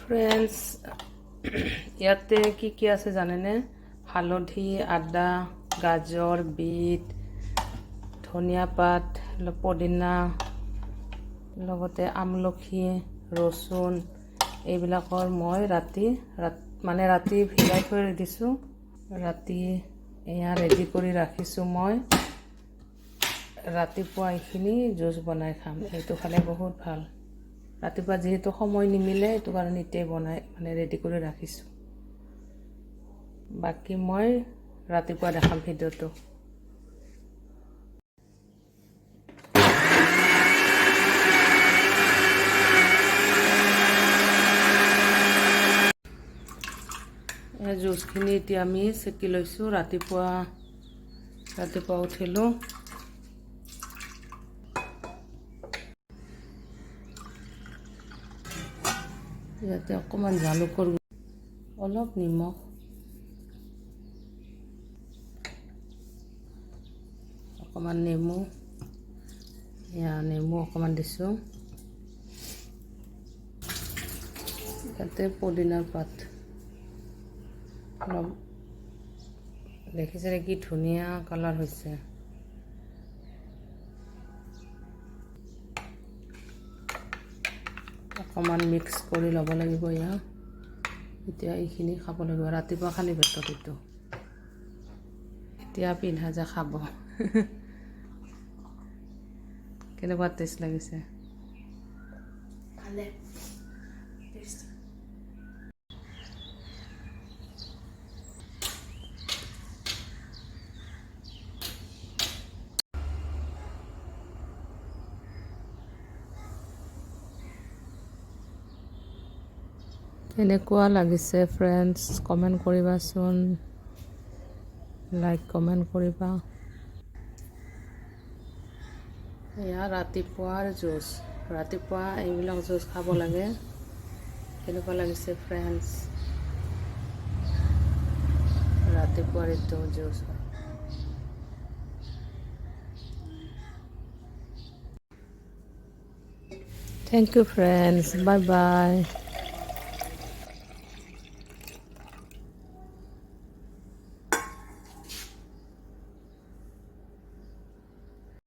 Friends, ইয়াতে কি কি আছে জানেনে? হালধি, আদা, গাজৰ, বিট, ধনিয়া পাত, পদিনা, লগতে আমলখি, ৰচুন, এইবিলাকৰ মই ৰাতি ভিজাই থৈ দিছোঁ। ৰাতি এয়া ৰেডি কৰি ৰাখিছোঁ। মই ৰাতিপুৱা এইখিনি জুচ বনাই খাম। এইটো খালে বহুত ভাল। ৰাতিপুৱা যিহেতু সময় নিমিলে, এইটো কাৰণে এতিয়াই বনাই ৰেডি কৰি ৰাখিছোঁ। বাকী মই ৰাতিপুৱা দেখাম ভিডিঅ'টো। জুচখিনি এতিয়া আমি চেকি লৈছোঁ। ৰাতিপুৱা উঠিলোঁ। ইয়াতে অকণমান জালুকৰ, অলপ নিমখ, অকণমান নেমু অকণমান দিছোঁ। ইয়াতে পদিনাৰ পাত অলপ, দেখিছেনে কি ধুনীয়া কালাৰ হৈছে। অকণমান মিক্স কৰি ল'ব লাগিব। এতিয়া এইখিনি খাব লাগিব ৰাতিপুৱা খালী পেটত। এইটো এতিয়া পিন্ধা যে খাব। কেনেকুৱা টেষ্ট লাগিছে? ভালে। কেনেকুৱা লাগিছে ফ্ৰেণ্ডছ, কমেণ্ট কৰিবাচোন। লাইক কমেণ্ট কৰিবা। এয়া ৰাতিপুৱাৰ জুচ। ৰাতিপুৱা এইবিলাক জুচ খাব লাগে। কেনেকুৱা লাগিছে ফ্ৰেণ্ডছ? ৰাতিপুৱাৰ এইটো জুচ হয়। Thank you friends. Bye bye.